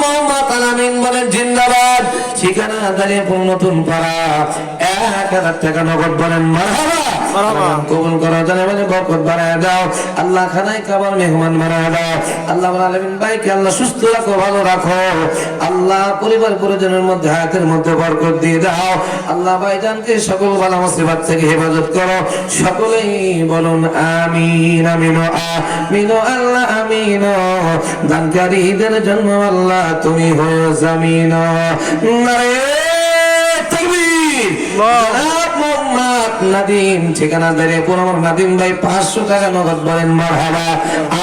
মোহাম্মদ আলামিন বলেন জিন্দাবাদ। ঠিকানা দাঁড়িয়ে নতুন পাড়া, 1000 টাকা নগদ বলেন মারহাবা। কবুল করো, জানে বলে বরকত বাড়ায় দাও। আল্লাহ খানায় কাবার মেহমান বানায় দাও। আল্লাহ আলামিন ভাইকে আল্লাহ সুস্থ রাখো, ভালো রাখো। আল্লাহ পরিবার পরিজনের মধ্যে হায়াতের মধ্যে বরকত দিয়ে দাও। আল্লাহ ভাইজানকে সকল বালা মুসিবত থেকে হেফাজত করো। সকলেই বলুন আমিন আমিন আমিন আল্লাহ আমিন। দানকারীদের জন্য আল্লাহ তুমি হয়ে জামিন। নারে তাকবীর। জনাব মোহাম্মদ নাদিম, ঠিকানা দাঁড়িয়ে আমার নাদিম ভাই 500 টাকা নগদ বলেন মারহাবা।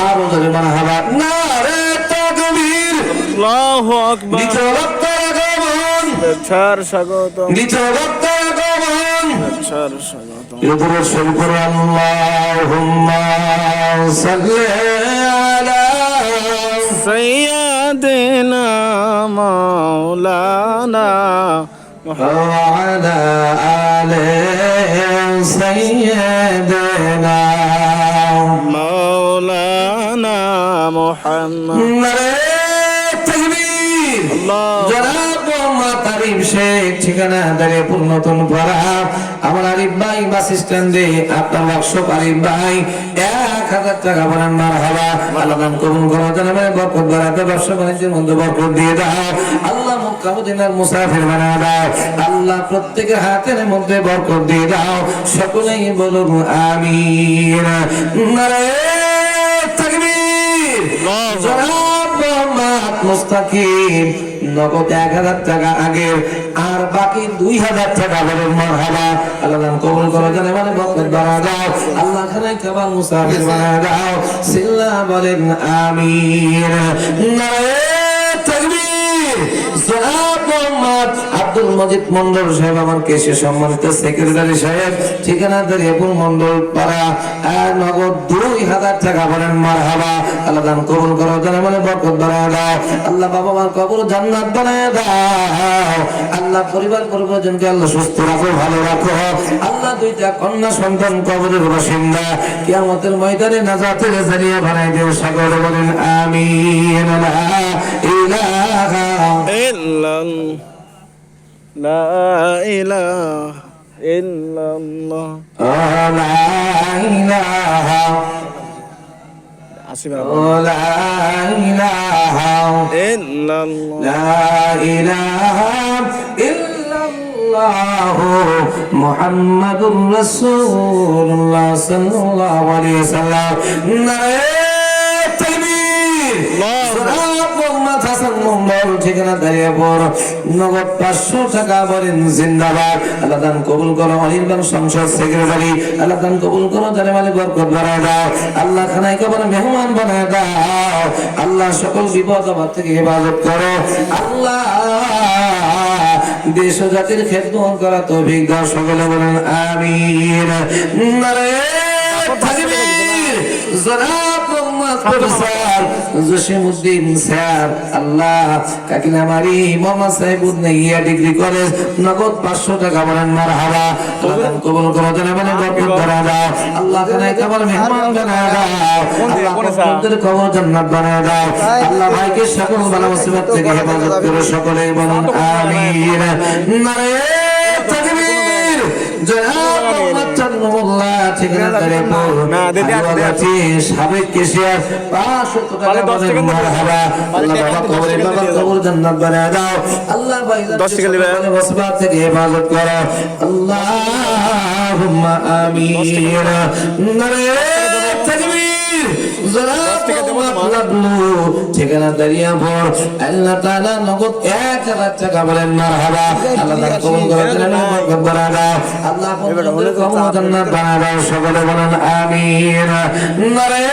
আরো জোরে মারহাবা। নারে তাকবীর। আল্লাহু আকবার। দ্বিতীয় বক্তার আগমন, স্বাগতম। দ্বিতীয় বক্তার আগমন। স্বাগতম। এরপরে শুরু করো আল্লাহুম্মা সাল্লি আলা সাইয়্যিদিনা মাওলানা وعلى آل سيدنا মাওলানা মুহাম্মদ। তাকবীর। আল্লাহ। জনাব মোহাম্মদ আরিফ শেখ, ঠিকানা দাঁড়িয়ে নতুন পাড়া। আমার আরিফ ভাই বাস স্ট্যান্ডে, আপনার ওয়ার্কশপ আরিফ ভাই 1000 টাকা বলেন মারহাবা। আল্লাহ দান কবুল করো, জানাবে বরকত বাড়াতে, ব্যবসা বাণিজ্যের মধ্যে বরকত দিয়ে দাও। আল্লাহ মক্কা মদিনার মুসাফির বানায় দাও। আল্লাহ প্রত্যেকের হাতের মধ্যে বরকত দিয়ে দাও। সকলেই বলুন আমিন। নারে তাকবীর। জনাব মোহাম্মদ মুস্তাকিম, নগদ 1000 টাকা আগের, আর বাকি 2000 টাকা বলেন মারহাবা। আল্লাহ দান কবুল করো, জানে মানে বরকত বাড়ায় দাও। আল্লাহ খানায় কাবা মুসাফির বানায় দাও। সিল্লা বলেন আমিন। নারে তাকবীর। জনাব মোহাম্মদ আব্দুল মজিদ মন্ডল সাহেব, আমার কেশে সম্মানিত সেক্রেটারি সাহেব, ঠিকানা দাঁড়িয়ে মন্ডল পাড়া, নগদ 2000 টাকা বলেন মারহাবা। আল্লাহ দান কবুল করো, জানে মানে বরকত বাড়ায় দাও। আল্লাহ বাবা মার কবর জান্নাত বানায় দাও। আল্লাহ পরিবার পরিজনকে আল্লাহ সুস্থ রাখো, ভালো রাখো। আল্লাহ 2টা কন্যা সন্তান কবরের বাসিন্দা, কিয়ামতের ময়দানে নাজাতের জারিয়া বানায় দিও। সকলে বলেন আমিন। লা ইলাহা ইল্লাল্লাহ, লা ইলাহা ইল্লাল্লাহ, লা ইলাহা আসিবা, লা ইলাহা ইল্লাল্লাহ, লা ইলাহা ইল্লাল্লাহ মুহাম্মাদুর রাসূলুল্লাহ সাল্লাল্লাহু আলাইহি ওয়াসাল্লাম। নারে তাকবীর। জনাব মোহাম্মদ হাসান মন্ডল, ঠিকানা দাঁড়িয়ে নগদ 500 টাকা বলেন জিন্দাবাদ। আল্লাহ দান কবুল করো। অনির্বাণ সংসদ সেক্রেটারি, আল্লাহ দান কবুল করো, জানে মালিক বরকত বাড়ায় দাও। আল্লাহ খানায় কাবার মেহমান বানায় দাও। আল্লাহ সকল বিপদ আপদ থেকে হেফাজত করো। আল্লাহ দেশ ও জাতির খেদমত করা তৌফিক দাও। সকলে বলেন আমিন। নারে তাকবীর। জনাব মোহাম্মদ প্রফেসর জসিমউদ্দিন স্যার, আল্লাহ কাকিনামারি মোহাম্মদ সাহেবউদ্দিন ইয়া ডিগ্রি কলেজ, নগদ 500 টাকা বলেন মারহাবা। আল্লাহ কবুল করো, জানে মানে বরকত বাড়ায় দাও। আল্লাহ খানায় কাবার মেহমান বানায় দাও। আল্লাহ কবরের কবর জান্নাত বানায় দাও। আল্লাহ ভাইকে সকল বালা মুসিবত থেকে হেফাজত করো। সকলেই বলুন আমিন। নারে তাকবীর। জনাব মোহাম্মদ চান্নুল্লাহ, ঠিকানা দাঁড়িয়ে সাবেক কেশিয়ার, 500 টাকা বলেন মারহাবা। আল্লাহ বাবা কবরে বাবা কবর জান্নাত বানায় দাও। আল্লাহ ভাইজান মুসিবত থেকে হেফাজত করো। আল্লাহুম্মা আমিন। নারে তাকবীর। জনাব মোহাম্মদ লাবলু, ঠিকানা দাঁড়িয়ে আল্লাহ তাআলা নগদ 1000 টাকা বলেন মারহাবা। আল্লাহ দান কবুল করে, জানে বরকত বাড়ায় দাও। আল্লাহ পবিত্র কবর জান্নাত বানায় দাও। সকলে বলেন আমিন। নারে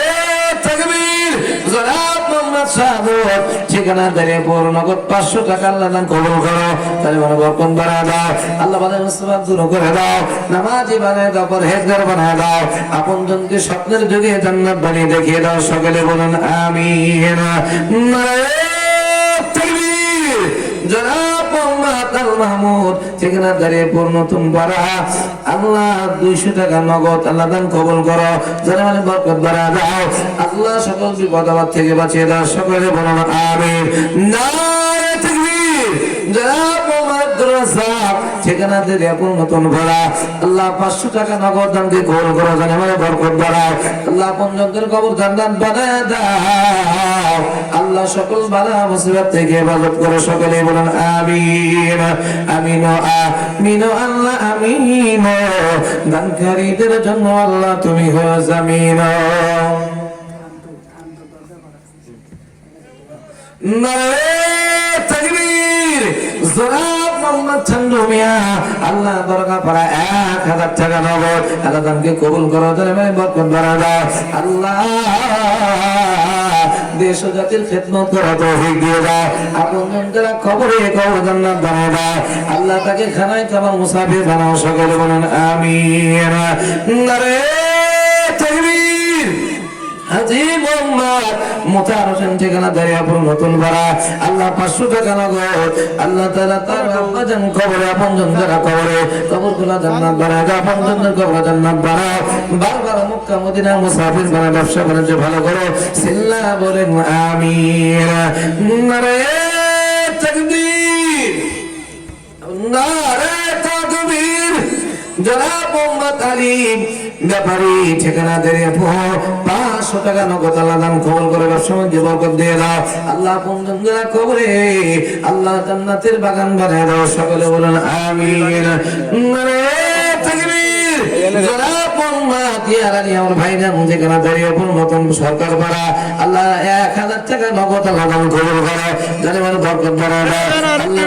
তাকবীর। জনাব মোহাম্মদ সাহাবত, ঠিকানা দাঁড়িয়ে নগদ 500 টাকা আল্লাহ দান কবুল করো, তাহলে মানে বরকত বাড়ায় দাও। আল্লাহ বাদের মুসিবত দূর করে দাও। নামাজি বানায় দাও, পরহেজগার বানায় দাও। আপনজনকে স্বপ্নের যুগে জান্নাত বানিয়ে দেখিয়ে দাও। সকলে বলেন আমিন। নারে তাকবীর। জনাব মোহাম্মদ আল মাহমুদ, ঠিকানা দাঁড়িয়ে নতুন পাড়া, আল্লাহ 200 টাকা নগদ আল্লাহ দান কবুল করো, জানে মানে বরকত বাড়ায় দাও। আল্লাহ সকল বিপদ আপদ থেকে বাঁচিয়ে দাও। সকলে বলুন আমিন। না ঠিকানা দিয়ে নতুন ভরা আল্লাহ 500 টাকা নগদ দান দিয়ে কবুল করো জানে মানে বরকত বাড়াও আল্লাহ পঞ্চমদের কবর জান্নাত বানায় দাও আল্লাহ সকল বালা মুসিবত থেকে হেফাজত করো সকলে বলেন আমিন আমিন আমিন আল্লাহ আমিন দানকারীদের জন্য আল্লাহ তুমি হও জামিন নারে তাকবীর জনাব মোহাম্মদ চন্দ্র মিয়া আল্লাহ দরগা পাড়া 1000 টাকা নগদ আল্লাহ দানকে কবুল করো জানে মানে বরকত বাড়া দাও আল্লাহ দেশ ও জাতির খেদমত করা তৌফিক দিয়ে দাও আপনজন যারা কবরে কবর জান্নাত বানায় দাও আল্লাহ তাকে খানায় কাবার মুসাফির বানাও সকলে বলেন আমিন নারে তাকবীর হাজী মোহাম্মদ মোতার হোসেন ঠিকানা দাঁড়িয়াপুর নতুন পাড়া আল্লাহ 500 টাকা নগদ আল্লাহ তাআলা তার আব্বাজান কবরে আপনজন যারা কবরে কবরগুলো জান্নাত বানায় দাও আপনজনদের কবর জান্নাত বানাও বারবার মক্কা মদিনা মুসাফির বানায় ব্যবসা বাণিজ্য ভালো করো সিল্লা বলেন আমিন নারে তাকবীর নারে তাকবীর জনাব মোহাম্মদ আলী ব্যাপারী ঠিকানা দাঁড়িয়াপুর 500 টাকা নগদ আল্লাহ দান কবুল করে ব্যবসা বাণিজ্যে বরকত দিয়ে দাও আল্লাহ আপনজন যারা কবরে আল্লাহ জান্নাতের বাগান বানায় দাও সকলে বলেন আমিন নারে তাকবীর জনাব মোহাম্মদ ইয়ারানি আমার ভাইজান ঠিকানা দাঁড়িয়াপুর নতুন সরকার পাড়া আল্লাহ 1000 টাকা নগদ আল্লাহ দান কবুল করে জানে মানে বরকত বাড়ায় দাও আল্লাহ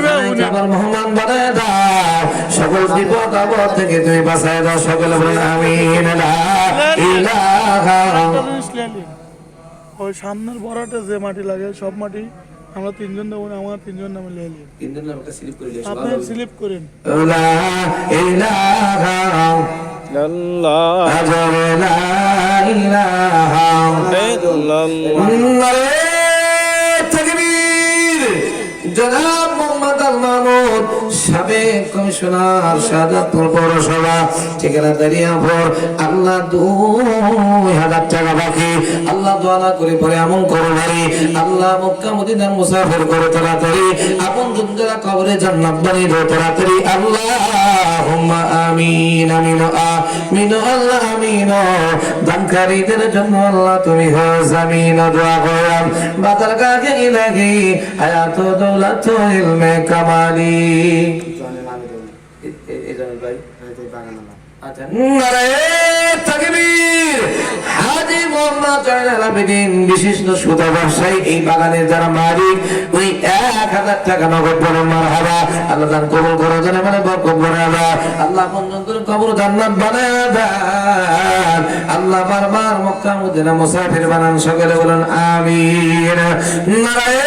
আমার মেহমান বানায় দাও সকল বিপদ আপদ থেকে তুমি বাঁচায় দাও সকলে বলেন আমিন লা ইলাহা ওই সামনের বড়াটা যে মাটি লাগে সব মাটি আমরা তিনজন দেবো না আমার তিনজন নামে লিয়ে নিই তিনজন নামটা স্লিপ করে দিও আপনি স্লিপ করেন লা ইলাহা আল্লাহ লা ইলাহা ইল্লাল্লাহ তাকবীর জনাব মোহাম্মদ আল মাহমুদ সাবেক কমিশনার শাহজাদপুর পৌরসভা ঠিকানা দাঁড়িয়াপুর আল্লাহ 2000 টাকা বাকি আল্লাহ দোয়া করে পরে এমন করো ভাই আল্লাহ মক্কা মদিনার মুসাফির করে তাড়াতাড়ি আপন যারা কবরে জান্নাত বানিয়ে দাও তাড়াতাড়ি আল্লাহুম্মা আমিন আমিন আমিন আল্লাহ আমিন দানকারীদের জন্য আল্লাহ তুমি হও জামিন দোয়া করাম বাতাল কাকে ইলাহি হায়াত দৌলত ইলমে কামালি বিশিষ্ট সুতা ব্যবসায়ী এই বাগানের যারা মালিক ওই 1000 টাকা নগদ বলেন মারহাবা আল্লাহ দান কবুল করো জানে মানে বরকত বাড়ায় দাও আল্লাহ পঞ্চন্তর কবর জান্নাত বানায় দাও আল্লাহ বারবার মক্কা মদিনা মুসাফির বানান সকলে বলেন আমিন নারে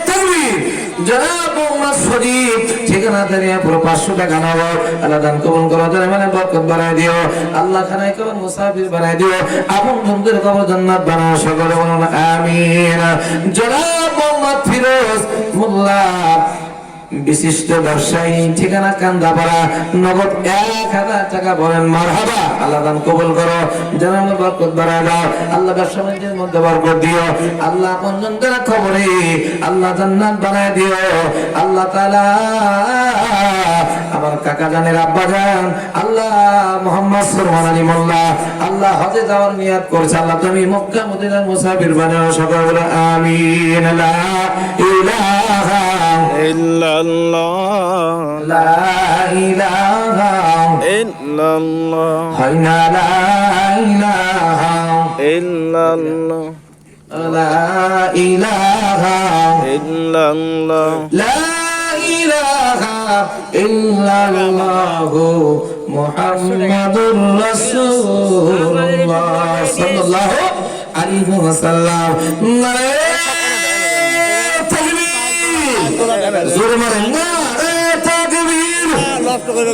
তাকবীর জনাব মোহাম্মদ শরীফ ঠিকানা দাঁড়িয়াপুর 500 টাকা নগদ আল্লাহ দান কবুল করো জানে মানে বরকত বাড়ায় দিও আল্লাহ খানায় কবর মুসাফির বানায় দিও আপন জনদের কবর জান্নাত বানাও সকলে বলুন আমিন জনাব মোহাম্মদ ফিরোজ মোল্লা বিশিষ্ট ব্যবসায়ী ঠিকানা কান্দাপাড়া নগদ 1000 টাকা বলেন মারহাবা আল্লাহ দান কবুল করো জানাম বরকত বাড়ায় দাও আল্লাহ ব্যবসা বাণিজ্যের মধ্যে বরকত দিও আল্লাহ আপনজন যারা কবরে আল্লাহ জান্নাত বানায় দিও আল্লাহ তাআলা আমার কাকা জানের আব্বা জান আল্লাহ মোহাম্মদ সরওয়ার আলী মোল্লা আল্লাহ হজে যাওয়ার নিয়ত করেছে আল্লাহ তুমি মক্কা মদিনার মুসাফির বানাও সকলে বলে আমিন লা ইলাহা ইল্লাল্লাহ লা ইলাহা ইল্লাল্লাহ হাইনা লা ইলাহা ইল্লাল্লাহ লা ইলাহা ইল্লাল্লাহ লা ইলাহা ইল্লাল্লাহু মুহাম্মাদুর রাসূলুল্লাহ সাল্লাল্লাহু আলাইহি ওয়াসাল্লাম নারে তাকবীর জোরে মারেন নারে তাকবীর লফট করে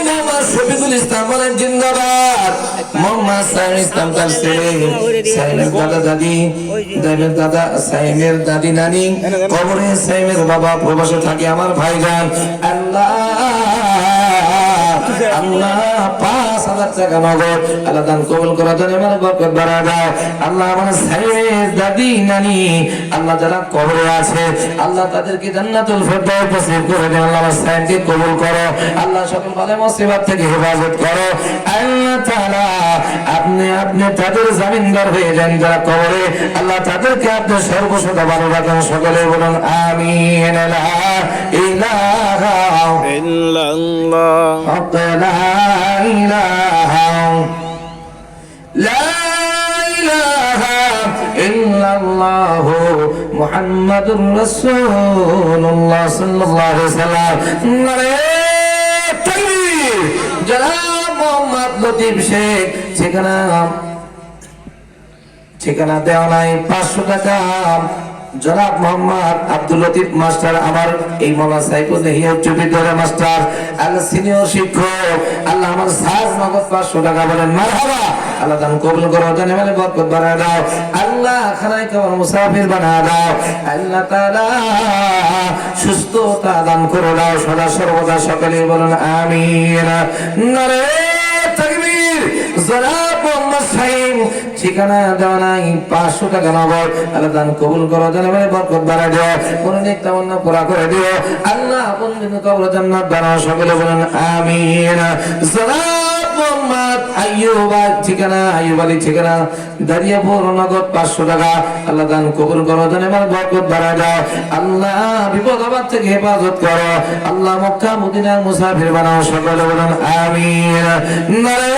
মোহাম্মদ শফিকুল ইসলাম বলেন জিন্দাবাদ মোহাম্মদ সাইম ইসলাম তার ছেলে সাইমের দাদা দাদি দাইমের দাদা সাইমের দাদি নানি কবরে সাইমের বাবা প্রবাসে থাকে আমার ভাইজান আল্লাহ আল্লাহ 5,000 টাকা নগদ আল্লাহ দান কবুল করার জন্য আমার বরকত বাড়া দাও আল্লাহ আমার সাইয়েদ দাদি নানি আল্লাহ যারা কবরে আছে আল্লাহ তাদেরকে জান্নাতুল ফেরদাউস নসিব করে দাও আল্লাহ আমার সাইয়েদকে কবুল করো আল্লাহ সকল বালা মুসিবত থেকে হেফাজত করো আল্লাহ তাআলা আপনি তাদের জামিনদার হয়ে যান যারা কবরে আল্লাহ তাদেরকে আপনি সর্বসদা ভালো রাখেন সকলে বলুন আমিন লা ইলাহা ইল্লাল্লাহ لا إله إلا الله محمد رسول الله صلى الله عليه وسلم নারে তাকবীর জনাব মোহাম্মদ লতিফ শেখ ঠিকানা দেওয়া নাই 500 টাকা জনাব মোহাম্মদ আব্দুল লতিফ মাস্টার আমার এই মাওলানা সাইফুল হিয়া উচ্চ বিদ্যালয় মাস্টার আল্লাহ সিনিয়র শিক্ষক আল্লাহ আমার সাজ নগদ 500 টাকা বলেন মারহাবা আল্লাহ দান কবুল করো জানে মানে বরকত বাড়া দাও আল্লাহ খানায় কাবার মুসাফির বানা দাও আল্লাহ তাআলা সুস্থতা দান করে দাও সদা সর্বদা সকলে বলুন আমিন নারে তাকবীর জনাব মোহাম্মদ সাইম ঠিকানা দেওয়া নাই 500 টাকা নগদ আল্লাহ দান কবুল করো জানে মানে বরকত বাড়া দাও কোন নেক তামান্না পুরা করে দিও আল্লাহ আপন দিন কবর জান্নাত বানাও সকলে বলুন আমিন জনাব মোহাম্মদ আইয়ুব আলী ঠিকানা দারিয়াপুর নগদ 500 টাকা আল্লাহ দান কবুল করো জানে মানে বরকত বাড়া দাও আল্লাহ বিপদ আপদ থেকে হেফাজত করো আল্লাহ মক্কা মদিনার মুসাফির বানাও সকলে বলুন আমিন নারে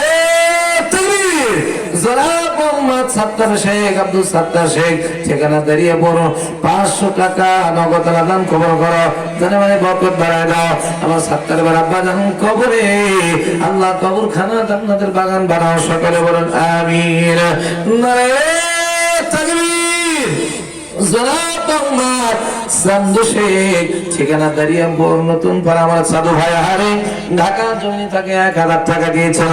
তাকবীর জনাব মোহাম্মদ সাত্তার শেখ আব্দুল সাত্তার শেখ ঠিকানা দারিয়াপুর 500 টাকা নগদ আল্লাহ দান কবুল করো জানে মানে বরকত বাড়ায় দাও আমার সাত্তার বার আব্বা জান কবরে আল্লাহ কবরখানা জান্নাতের বাগান বানাও সকলে বলুন আমিন নারে তাকবীর জনাব মোহাম্মদ সান্দু শেখ ঠিকানা দারিয়াপুর নতুন পাড়া আমার সাধু ভাই হারে ঢাকা জমি থেকে 1000 টাকা দিয়েছেন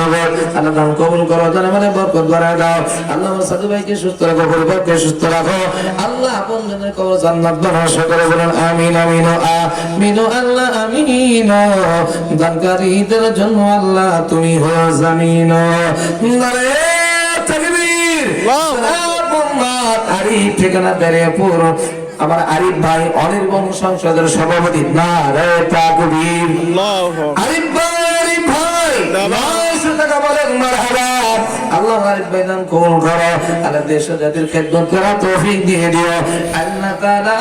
আল্লাহ দান কবুল করো জানে মানে বরকত বাড়ায় দাও আল্লাহ আমার সাধু ভাইকে সুস্থ রাখো পরিবারকে সুস্থ রাখো আল্লাহ আপন জনের কবর জান্নাত বানাও সকলে বলুন আমিন আমিন আমিন আল্লাহ আমিন দানকারীদের জন্য আল্লাহ তুমি হও জামিন নারে তাকবীর মোহাম্মদ আরিফ ঠিকানা দারিয়াপুর আমার আরিফ ভাই অনির্বাণ সংসদের সভাপতি নারে তাকবীর আরিফ ভাই 900 টাকা বলেন মারহাবা আল্লাহ আরিফ ভাই দান কবুল করো আল্লাহ দেশ ও জাতির খেদমত করার তৌফিক দিয়ে দিও আল্লাহ তাআলা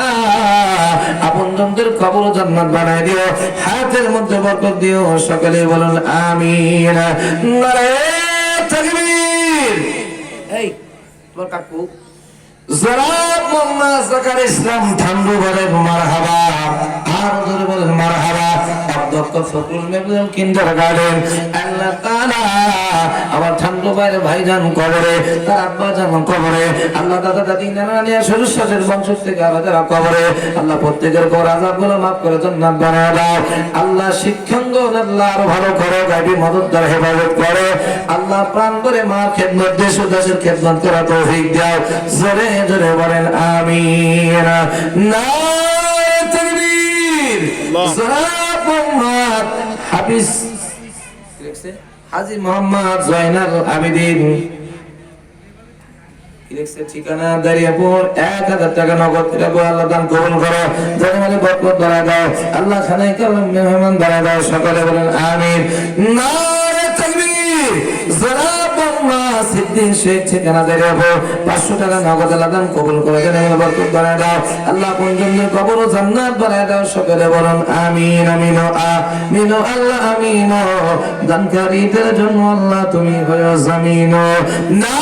আপনজনদের কবর জান্নাত বানায় দিও হায়াতের মধ্যে বরকত দিও সকলে বলুন আমিন নারে তাকবীর এই তোমার কাকু জনাব মোহাম্মদ জাকারিয়া ইসলাম ঠান্ডু বলেন মারহাবা আর জোরে বলেন মারহাবা অধ্যক্ষ ফখরুল মেমোরিয়াল কিন্ডারগার্টেন আল্লাহ তাআলা আমার ঠান্ডু ভাইয়ের ভাইজান কবরে তার আব্বা জান কবরে আল্লাহ দাদা দাদি নানা নানি শ্বশুর বংশ থেকে আলাদা কবরে আল্লাহ প্রত্যেকের কবর আযাবগুলো maaf করে জান্নাত বানায় দাও আল্লাহ শিক্ষাঙ্গন আল্লাহ আরো ভালো করো গায়বী মদতদার হেফাজত করো আল্লাহ প্রাণ করে মা খেদমত দেশ ও দেশের খেদমত করা তৌফিক দাও জোরে জোরে বলেন আমিন নারে তাকবীর জনাব মোহাম্মদ হাফিজ হাজী মোহাম্মদ জয়নাল আবেদিন ঠিকানা দারিয়াপুর 1000 টাকা নগদ আল্লাহ দান কবুল করো জানে মানে বরকত বাড়ায় দাও আল্লাহ খানায় কালাম মেহমান বাড়ায় দাও সকলে বলেন আমিন নারে তাকবীর জনাব মোহাম্মদ সিদ্দিক শেখ ঠিকানা দারিয়াপুর 500 টাকা নগদ আল্লাহ দান কবুল করো জানে মানে বরকত বাড়ায় দাও আল্লাহ কোনজনের কবর ও জান্নাত বাড়ায় দাও সকলে বলেন আমিন আমিন আমিন আল্লাহ আমিন দানকারীদের জন্য আল্লাহ তুমি হও জামিন না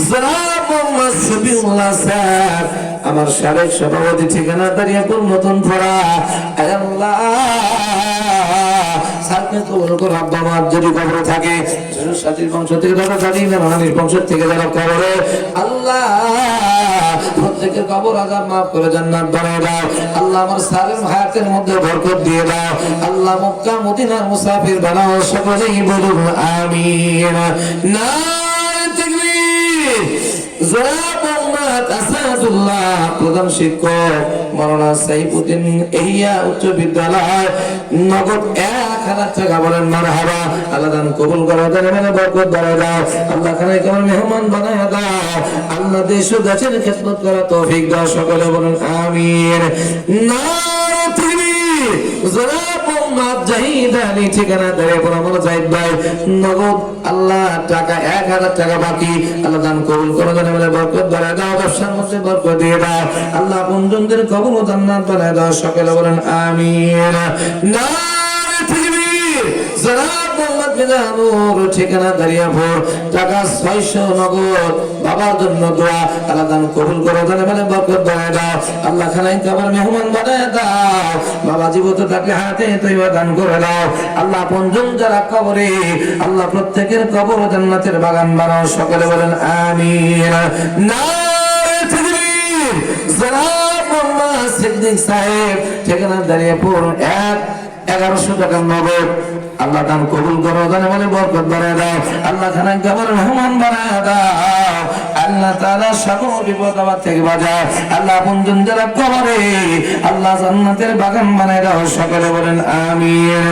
জনাব মোহাম্মদ শফিউল্লাহ স্যার আমার সাবেক সভাপতি ঠিকানা দারিয়াপুর নতুন পাড়া আল্লাহ সাথে কবুল করো আব্বা মা যদি কবরে থাকে সাথীর বংশ থেকে যারা দাদি নানির বংশ থেকে যারা কবরে আল্লাহ প্রত্যেকের কবর আযাব maaf করে জান্নাত বানায় দাও আল্লাহ আমার সালেম হায়াতের মধ্যে বরকত দিয়ে দাও আল্লাহ মক্কা মদিনার মুসাফির বানাও সকলেই বলুন আমিন নারে তাকবীর জনাব মোহাম্মদ আসাদ আহমেদুল্লাহ প্রধান শিক্ষক মাওলানা সাইফুদ্দিন এহিয়া উচ্চ বিদ্যালয় নগদ 1000 টাকা বলেন মারহাবা। আল্লাহ দান কবুল করো, জানেমানে বরকত বাড়ায় দাও। আল্লাহ খানে কেমন মেহমান বানায় দাও। আল্লাহ দেশ ও দেশের খেদমত করার তৌফিক দাও। সকলে বলেন আমিন। নারে তাকবীর। জনাব মোহাম্মদ জাহিদ আলী ঠিকানা দাঁড়িয়ে পড়া বলো জাহিদ ভাই নগদ আল্লাহ টাকা 1000 টাকা বাকি। আল্লাহ দান কবুল করো, জানেমানে বরকত বাড়ায় দাও। ব্যবসার মধ্যে বরকত দিয়ে দাও। আল্লাহ আপনজনদের কবর ও জান্নাত বানায় দাও। সকলে বলেন আমিন। নারে তাকবীর। জনাব মোহাম্মদ মিজানুর ঠিকানা দাঁড়িয়াপুর টাকা 600 নগদ বাবার জন্য দোয়া। আল্লাহ দান কবুল করো, জানেমানে বরকত বাড়ায় দাও। আল্লাহ খানাই কাবার মেহমান বানায় দাও। বাবা জীবিত থাকলে হাতে তৈবা দান করে দাও। আল্লাহ আপনজন যারা কবরে আল্লাহ প্রত্যেকের কবর জান্নাতের বাগান বানাও। সকলে বলেন আমিন। নারে তাকবীর। জনাব মোহাম্মদ সিদ্দিক সাহেব ঠিকানা দাঁড়িয়াপুর 1100 টাকা নগদ। আল্লাহ দান কবুল করো, জানেমানে বরকত বাড়ায় দাও। আল্লাহ খানাই কাবার মেহমান বানায় দাও। আল্লাহ তাআলা সকল বিপদ আপদ থেকে বাঁচাও। আল্লাহ আপনজন যারা কবরে আল্লাহ জান্নাতের বাগান বানায় দাও। সকলে বলেন আমিন।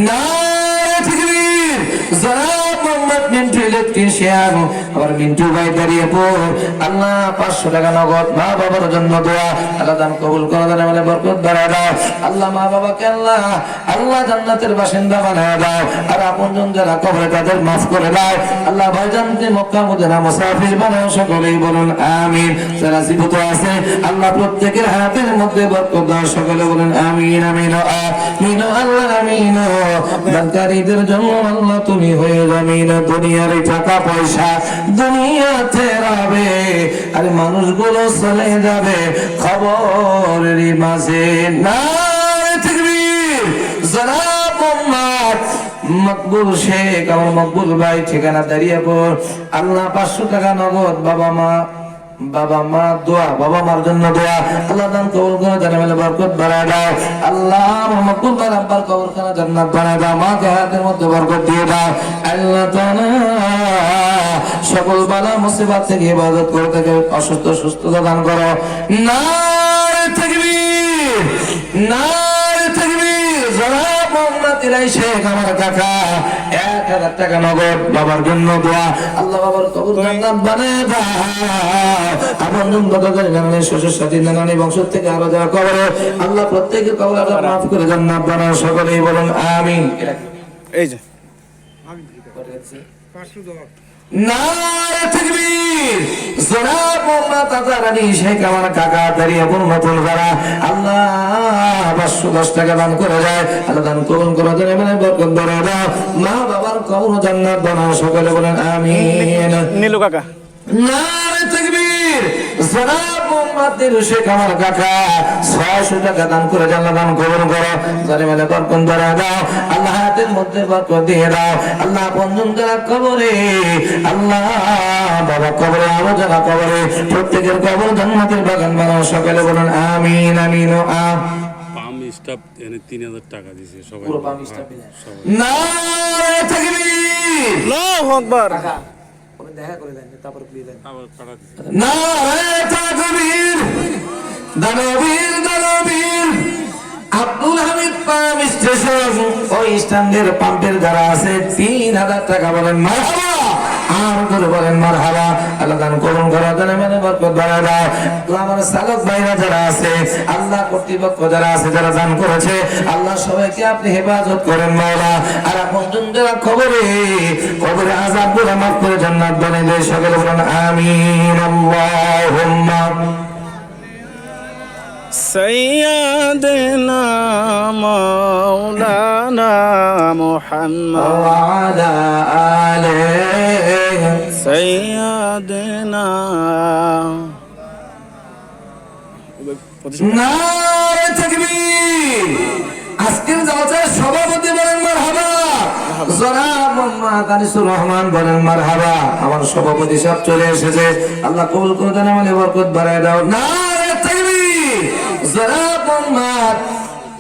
নারে তাকবীর। জনাব মোহাম্মদ মিন্টু ইলেকট্রিশিয়ান আবার মিন্টু ভাই দাঁড়িয়ে পড় আল্লাহ 500 টাকা নগদ মা বাবার জন্য দোয়া। আল্লাহ দান কবুল করো, জানেমানে বরকত বাড়ায় দাও। আল্লাহ মা বাবাকে আল্লাহ জান্নাতের বাসিন্দা বানায় দাও। আর আপনজন যারা কবরে তাদের মাফ করে দাও। আল্লাহ ভাইজানকে মক্কা মদিনা মুসাফির বানাও। সকলেই বলুন আমিন। যারা জীবিত আছে আল্লাহ প্রত্যেকের হাতের মধ্যে বরকত দাও। সকলে বলুন আমিন আমিন আমিন। আল্লাহ আমিন। দানকারীদের জন্য আল্লাহ তুমি হয়ে জামিন। দুনিয়ার টাকা পয়সা দুনিয়াতে রবে আর মানুষগুলো চলে যাবে খবরের মাঝে। নারে তাকবীর। জনাব মোহাম্মদ মকবুল শেখ আমার মকবুল ভাই ঠিকানা দাঁড়িয়াপুর আল্লাহ 500 টাকা নগদ বাবা মা দোয়া। বাবা মার জন্য দোয়া। আল্লাহ দান কবুল করো, জানেমানে বরকত বাড়ায় দাও। আল্লাহ মকবুল ভাই আব্বার কবরখানা জান্নাত বানায় দাও। মাকে হাতের মধ্যে বরকত দিয়ে দাও। আল্লাহ তাআলা সকল বালা মুসিবত থেকে ইবাদত করে থেকে অসুস্থ সুস্থতা দান করো। নারে তাকবীর। নারে তাকবীর। জনাব মোহাম্মদ ইলাই শেখ আমার কাকা 1000 টাকা নগদ বাবার জন্য দোয়া। আল্লাহ বাবার কবর জান্নাত বানায় দাও। আপনজন বদলে জানালে শ্বশুর সাথী নানানি বংশ থেকে আরো যারা কবরে আল্লাহ প্রত্যেকের কবর আল্লাহ মাফ করে জান্নাত বানাও। সকলেই বলুন আমিন। এই যে নারে তাকবীর। জনাব মোহাম্মদ আজহার আলী শেখ আমার কাকা দাঁড়িয়াপুর নতুন পাড়া আল্লাহ 510 টাকা দান করে যায়। আল্লাহ দান কবুল করো, জানেমানে বরকত বাড়ায় দাও। মা বাবার কবর জান্নাত বানাও। সকলে বলেন আমিন। নীলু কাকা নারে তাকবীর। জনাব মোহাম্মদ নীলু শেখ আমার কাকা 600 টাকা দান করে জান্নাত দান কবুল করো, জানেমানে বরকত বাড়ায় দাও। আল্লাহ হায়াতের মধ্যে বরকত দিয়ে দাও। আল্লাহ আপনজন যারা কবরে আল্লাহ বাবা কবরে আরো যারা কবরে প্রত্যেকের কবর জান্নাতের বাগান বানাও। সকলে বলেন আমিন আমিন পাম স্টাফ এনে 3000 টাকা দিয়েছে সবাই। নারে তাকবীর। আল্লাহু আকবার। দেখা করে দেন তারপর প্লিজ দেন। আবার টাকা দিয়েছে। নারে তাকবীর। দানবীর দানবীর আব্দুল হামিদ পাম্প স্টেশন ওই স্ট্যান্ডের পাম্পের যারা আছে 3000 টাকা বলেন মারহাবা। আর করে বলেন মারহাবা। আল্লাহ দান করুন করো, জানেমানে বরকত বাড়ায় দাও। আল্লাহ আমার চালক ভাইরা যারা আছে আল্লাহ কর্তৃপক্ষ যারা আছে যারা দান করেছে আল্লাহ সবাইকে আপনি হেফাজত করেন মাওলা। আর আপনজন যারা কবরে আযাব গুলো মাফ করে জান্নাত বানিয়ে দেয়। সকলে বলেন আমিন আল্লাহুম্মা। سيدنا مولانا محمد وعلى آله سيدنا নারে তাকবীর। আজকের জালসার সভাপতি বলেন মারহাবা। জনাব মোহাম্মদ আনিসুর রহমান বলেন মারহাবা। আমার সভাপতি সাহেব চলে এসেছে। আল্লাহ কবুল করে জানেমানে বরকত বাড়ায় দাও। নারে তাকবীর। জনাব মোহাম্মদ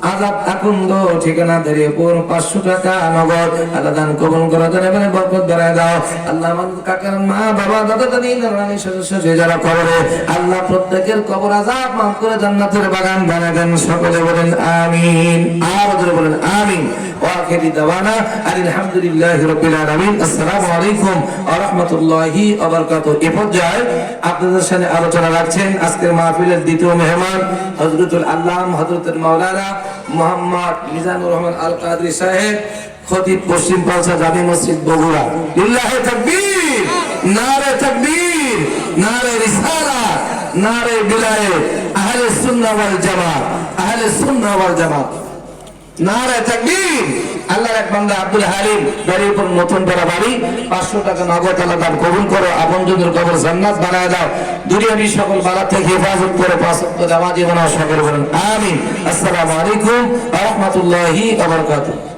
আজাদ আকুন্দ ঠিকানা দাঁড়িয়েপুর 500 টাকা নগদ আল্লাহ দান কবুল করে দেন এবং বরকত বাড়ায় দাও আল্লাহ আমাদের কাকার মা বাবা দাদা দাদি নানানি সদস্য যে যারা কবরে আল্লাহ প্রত্যেকের কবর আযাব মাফ করে জান্নাতের বাগান বানিয়ে দেন সকলে বলেন আমিন আর জোরে বলেন আমিন ওয়া আখিরি দাওয়ানা আলহামদুলিল্লাহি রাব্বিল আলামিন আসসালামু আলাইকুম ওয়া রাহমাতুল্লাহি ওয়া বারাকাতুহু এই পর্যায়ে আপনাদের সামনে আলোচনা রাখছেন আজকের মাহফিলের দ্বিতীয় মেহমান হযরতুল আল্লাম হযরতুল মাওলানা মোহাম্মদ মিজানুর রহমান আল কাদরি সাহেব খতিব পশ্চিম পালসা জামি মসজিদ বগুড়া লিল্লাহি তাকবীর নারে তাকবীর নারে রিসালাত নারে বিলায়েত আহলে সুন্নাহ ওয়াল জামাত আহলে সুন্নাহ ওয়াল জামাত নারে তাকবীর আল্লাহর এক বান্দা আব্দুল হালিম গাড়ির উপর নতুন পাড়া বাড়ি 500 টাকা নগদ আল্লাহ দান কবুল করো আপনজনদের কবর জান্নাত বানায় দাও দুনিয়াবি সকল বালা থেকে হেফাজত করে 5 ওয়াক্ত নামাজ জীবন সকলে বলেন আমিন আসসালামু আলাইকুম ওয়া রাহমাতুল্লাহি ওয়া বারাকাতুহু